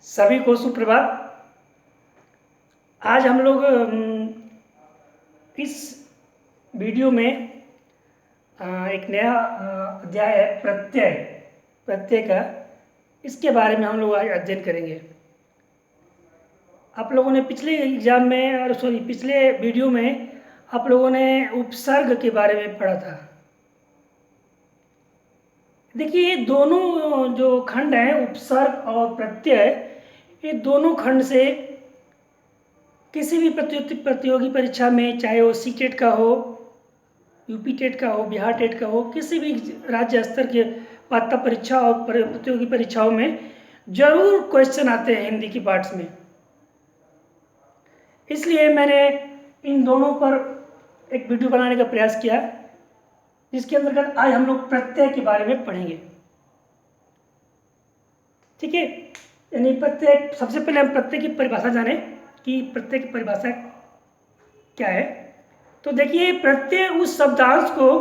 सभी को सुप्रभात। आज हम लोग इस वीडियो में एक नया अध्याय है प्रत्यय का। इसके बारे में हम लोग आज अध्ययन करेंगे। आप लोगों ने पिछले वीडियो में आप लोगों ने उपसर्ग के बारे में पढ़ा था। देखिए, ये दोनों जो खंड हैं, उपसर्ग और प्रत्यय, ये दोनों खंड से किसी भी प्रतियोगी परीक्षा में, चाहे वो सीटेट का हो, यूपी टेट का हो, बिहार टेट का हो, किसी भी राज्य स्तर के पात्रता परीक्षा और प्रतियोगी परीक्षाओं में जरूर क्वेश्चन आते हैं हिंदी की पार्ट्स में। इसलिए मैंने इन दोनों पर एक वीडियो बनाने का प्रयास किया, जिसके अंतर्गत आज हम लोग प्रत्यय के बारे में पढ़ेंगे। ठीक है, यानी प्रत्यय, सबसे पहले हम प्रत्यय की परिभाषा जाने कि प्रत्यय की परिभाषा क्या है। तो देखिए, प्रत्यय उस शब्दांश को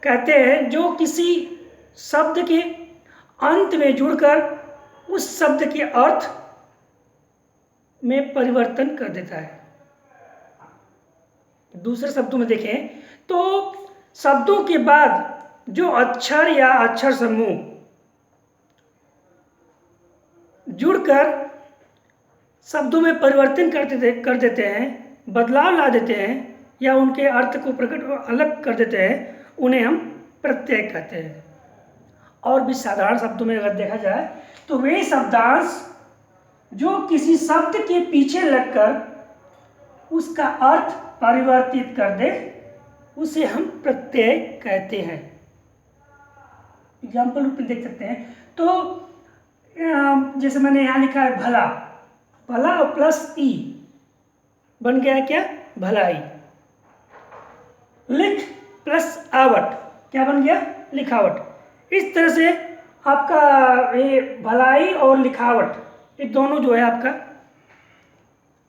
कहते हैं जो किसी शब्द के अंत में जुड़कर उस शब्द के अर्थ में परिवर्तन कर देता है। दूसरे शब्दों में देखें तो शब्दों के बाद जो अक्षर या अक्षर समूह जुड़कर शब्दों में परिवर्तन कर देते हैं, बदलाव ला देते हैं या उनके अर्थ को अलग कर देते हैं, उन्हें हम प्रत्यय कहते हैं। और भी साधारण शब्दों में अगर देखा जाए तो वे शब्दांश जो किसी शब्द के पीछे लगकर उसका अर्थ परिवर्तित कर दे, उसे हम प्रत्यय कहते हैं। एग्जाम्पल रूप में देख सकते हैं। तो जैसे मैंने यहाँ लिखा है भला, भला और प्लस ई बन गया क्या? भलाई। लिख प्लस आवट क्या बन गया? लिखावट। इस तरह से आपका ये भलाई और लिखावट, ये दोनों जो है आपका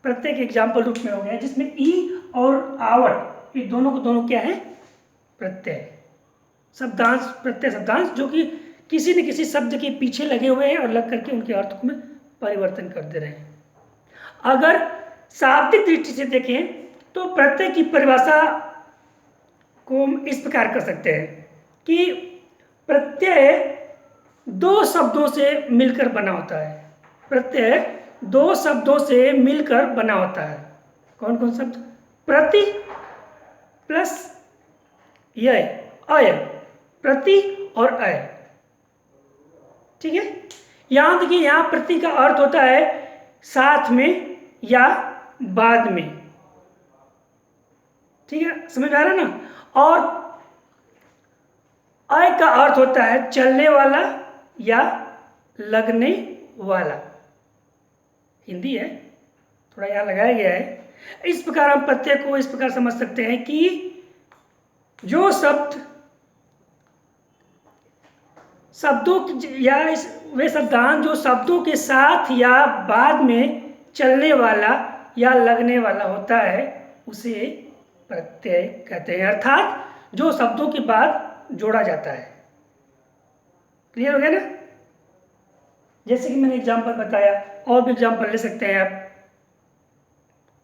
प्रत्येक एग्जाम्पल रूप में हो गया, जिसमें ई और आवट ये दोनों को दोनों क्या है? प्रत्यय शब्दांश, प्रत्यय शब्दांश जो कि किसी न किसी शब्द के पीछे लगे हुए हैं और लग करके उनके अर्थ में परिवर्तन कर दे रहे हैं। अगर शाब्दिक दृष्टि से देखें तो प्रत्यय की परिभाषा को हम इस प्रकार कर सकते हैं कि प्रत्यय दो शब्दों से मिलकर बना होता है। प्रत्यय दो शब्दों से मिलकर बना होता है। कौन कौन शब्द? प्रति प्लस य, अय, प्रति और अय। ठीक है, यहां देखिए, यहां प्रति का अर्थ होता है साथ में या बाद में। ठीक है, समझ में आ रहा है ना? और अय का अर्थ होता है चलने वाला या लगने वाला। हिंदी है, थोड़ा यहां लगाया गया है। इस प्रकार हम प्रत्यय को इस प्रकार समझ सकते हैं कि जो शब्दों या वे शब्दांश जो शब्दों के साथ या बाद में चलने वाला या लगने वाला होता है, उसे प्रत्यय कहते हैं। अर्थात जो शब्दों के बाद जोड़ा जाता है। क्लियर हो गया ना? जैसे कि मैंने एग्जांपल बताया, और भी एग्जांपल ले सकते हैं आप,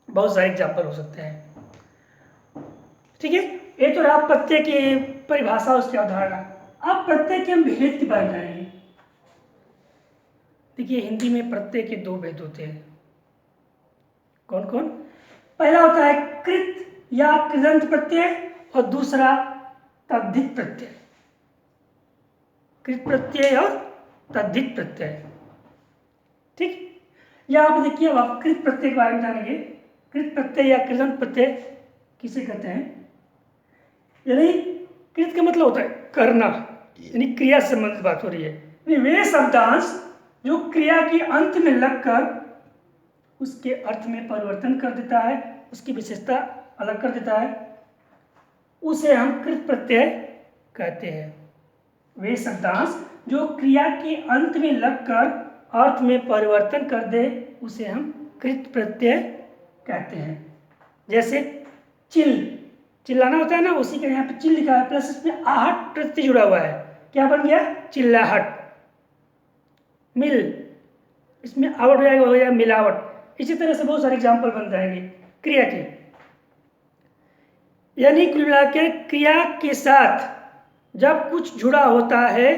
बहुत सारे एग्जांपल हो सकते हैं। ठीक है, ये तो रहा प्रत्यय की परिभाषा, उसकी अवधारणा। अब प्रत्यय के हम भेद के बारे में जानेंगे। देखिए, हिंदी में प्रत्यय के दो भेद होते हैं। कौन कौन? पहला होता है कृत या कृदंत प्रत्यय और दूसरा तद्धित प्रत्यय। कृत प्रत्यय और तद्धित प्रत्यय। ठीक, यहां पर देखिए, अब आप कृत प्रत्यय के बारे में जानेंगे। कृत प्रत्यय या कृदंत प्रत्यय किसे कहते हैं? यानी कृत का मतलब होता है करना, यानी क्रिया से संबंधित बात हो रही है। वे शब्दांश जो क्रिया के अंत में लगकर उसके अर्थ में परिवर्तन कर देता है, उसकी विशेषता अलग कर देता है, उसे हम कृत प्रत्यय कहते हैं। वे शब्दांश जो क्रिया के अंत में लगकर अर्थ में परिवर्तन कर दे, उसे हम कृत प्रत्यय कहते हैं। जैसे चिल्लाना होता है ना, उसी के यहाँ पे चिल लिखा है, प्लस इसमें आहट प्रत्यय जुड़ा हुआ है, क्या बन गया? चिल्लाहट। मिल, इसमें आवट हो जाएगा मिलावट। इसी तरह से बहुत सारे एग्जाम्पल बन जाएंगे क्रिया के। यानी कुल मिलाकर क्रिया के साथ जब कुछ जुड़ा होता है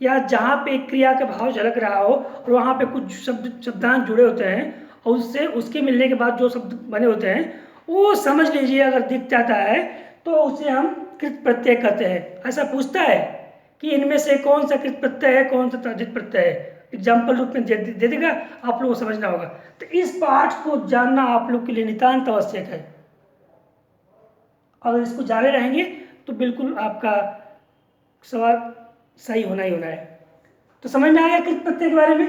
या जहाँ पे क्रिया का भाव झलक रहा हो और वहाँ पे कुछ शब्दांश जुड़े होते हैं और उससे उसके मिलने के बाद जो शब्द बने होते हैं वो समझ लीजिए अगर दिख जाता है तो उसे हम कृत प्रत्यय कहते हैं। ऐसा पूछता है कि इनमें से कौन सा कृत प्रत्यय है, कौन सा तद्धित प्रत्यय है, एग्जाम्पल रूप में दे देगा, आप लोगों को समझना होगा। तो इस पाठ को जानना आप लोग के लिए नितांत आवश्यक है। अगर इसको जाने रहेंगे तो बिल्कुल आपका सवाल सही होना ही होना है। तो समझ में आया कृत प्रत्यय के बारे में।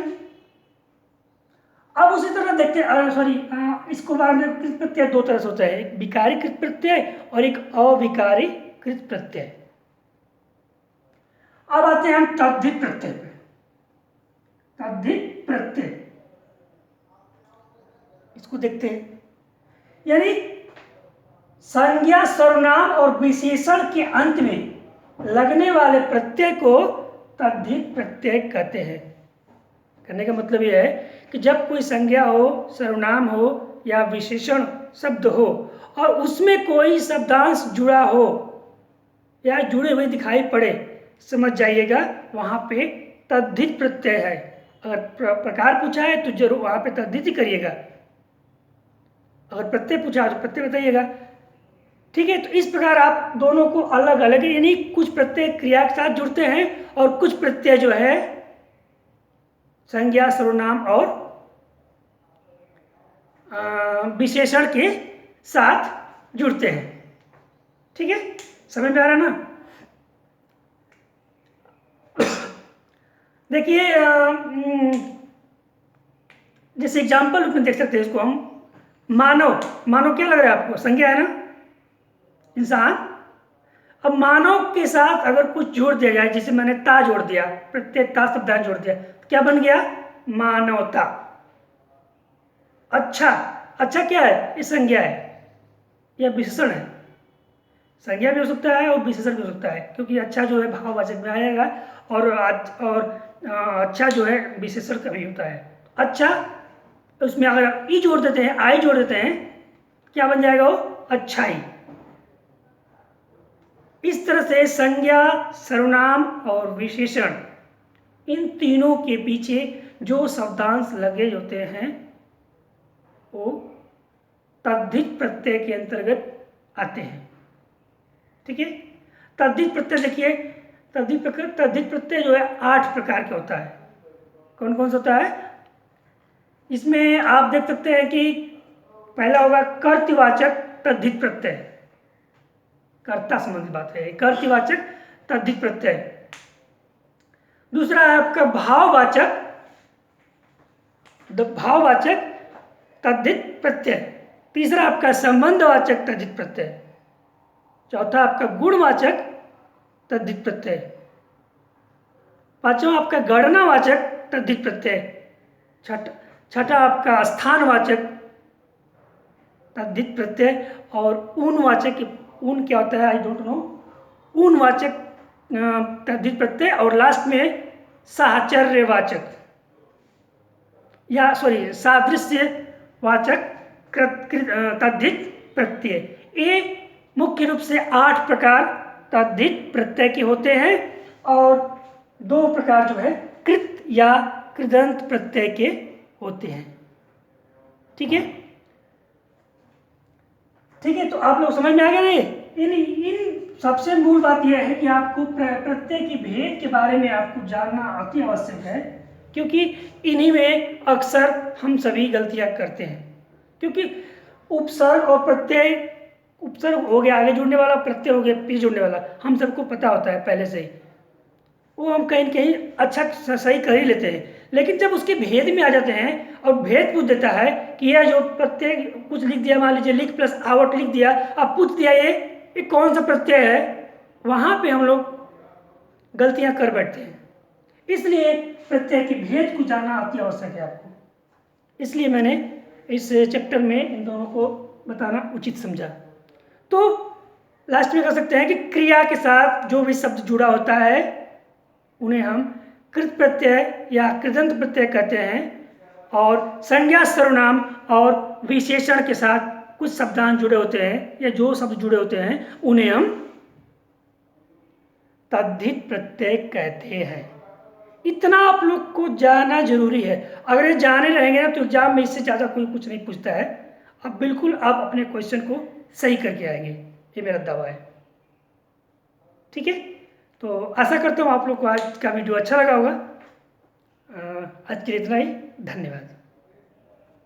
अब उसी तरह देखते इसको बारे में कृत प्रत्यय दो तरह से होता है, एक विकारी कृत प्रत्यय और एक अविकारी कृत प्रत्यय। अब आते हैं हम तद्धित प्रत्यय पे। तद्धित प्रत्यय इसको देखते हैं, यानी संज्ञा सर्वनाम और विशेषण के अंत में लगने वाले प्रत्यय को तद्धित प्रत्यय कहते हैं। कहने का मतलब यह है कि जब कोई संज्ञा हो, सर्वनाम हो या विशेषण शब्द हो और उसमें कोई शब्दांश जुड़ा हो या जुड़े हुए दिखाई पड़े, समझ जाइएगा वहाँ पे तद्धित प्रत्यय है। अगर प्रकार पूछा है तो जरूर वहाँ पे तद्धित ही करिएगा, अगर प्रत्यय पूछा है तो प्रत्यय बताइएगा। ठीक है, तो इस प्रकार आप दोनों को अलग अलग, यानी कुछ प्रत्यय क्रिया के साथ जुड़ते हैं और कुछ प्रत्यय जो है संज्ञा सर्वनाम और विशेषण के साथ जुड़ते हैं। ठीक है, समझ में आ रहा ना। देखिए जैसे एग्जाम्पल में देख सकते हैं इसको हम। मानव, मानव क्या लग रहा है आपको, संज्ञा है ना, इंसान। अब मानव के साथ अगर कुछ जोड़ दिया जाए, जैसे मैंने ता जोड़ दिया, प्रत्यय ता शब्दांश जोड़ दिया, क्या बन गया, मानवता। अच्छा, अच्छा क्या है, ये संज्ञा है या विशेषण है। संज्ञा भी हो सकता है और विशेषण भी हो सकता है, क्योंकि अच्छा जो है भाववाचक में आएगा और अच्छा जो है विशेषण का भी होता है। अच्छा, उसमें अगर ई जोड़ देते हैं, आई जोड़ देते हैं, क्या बन जाएगा वो, अच्छाई। इस तरह से संज्ञा सर्वनाम और विशेषण, इन तीनों के पीछे जो शब्दांश लगे होते हैं वो तद्धित प्रत्यय के अंतर्गत आते हैं। ठीक है, तद्धित प्रत्यय देखिए, तद्धित प्रत्यय जो है 8 प्रकार के होता है। कौन कौन सा होता है, इसमें आप देख सकते हैं कि पहला होगा कर्तृवाचक तद्धित प्रत्यय, कर्ता संबंधी बात है, कर्तृवाचक तद्धित प्रत्यय। दूसरा है आपका भाववाचक तद्धित प्रत्यय। तीसरा आपका संबंधवाचक तद्धित प्रत्यय। चौथा आपका गुणवाचक तद्धित प्रत्यय। पांचवा आपका गणनावाचक तद्धित प्रत्यय। छठा आपका स्थानवाचक तद्धित प्रत्यय। और ऊनवाचक, ऊन क्या होता है आई डोंट नो, ऊनवाचक तद्धित प्रत्यय। और लास्ट में साहचर्यवाचक या सादृश्यवाचक तद्धित प्रत्यय। ये मुख्य रूप से 8 प्रकार तद्धित प्रत्यय के होते हैं और 2 प्रकार जो है कृत या कृदंत प्रत्यय के होते हैं। ठीक है, ठीक है, तो आप लोग समझ में आ गए ना। इन सबसे मूल बात यह है कि आपको प्रत्यय की भेद के बारे में आपको जानना अति आवश्यक है, क्योंकि इन्हीं में अक्सर हम सभी गलतियां करते हैं। क्योंकि उपसर्ग और प्रत्यय, उपसर्ग हो गया आगे जुड़ने वाला, प्रत्यय हो गया पीछे जुड़ने वाला, हम सबको पता होता है पहले से ही, वो हम कहीं कहीं अच्छा सही कर ही लेते हैं। लेकिन जब उसके भेद में आ जाते हैं और भेद पूछ देता है कि यह जो प्रत्यय कुछ लिख दिया, मान लीजिए लिख प्लस आवट लिख दिया, अब पूछ दिया ये कौन सा प्रत्यय है, वहाँ पे हम लोग गलतियाँ कर बैठते हैं। इसलिए प्रत्यय के भेद को जानना अति आवश्यक है आपको। इसलिए मैंने इस चैप्टर में इन दोनों को बताना उचित समझा। तो लास्ट में कह सकते हैं कि क्रिया के साथ जो भी शब्द जुड़ा होता है उन्हें हम कृत प्रत्यय या कृदंत प्रत्यय कहते हैं। और संज्ञा सर्वनाम और विशेषण के साथ कुछ शब्दांश जुड़े होते हैं या जो शब्द जुड़े होते हैं उन्हें हम तद्धित प्रत्यय कहते हैं। इतना आप लोग को जानना जरूरी है। अगर ये जाने रहेंगे ना तो एग्जाम में इससे ज़्यादा कोई कुछ नहीं पूछता है। अब बिल्कुल आप अपने क्वेश्चन को सही करके आएंगे, ये मेरा दावा है। ठीक है, तो आशा करता हूँ आप लोग को आज का वीडियो अच्छा लगा होगा। आज के लिए इतना ही, धन्यवाद।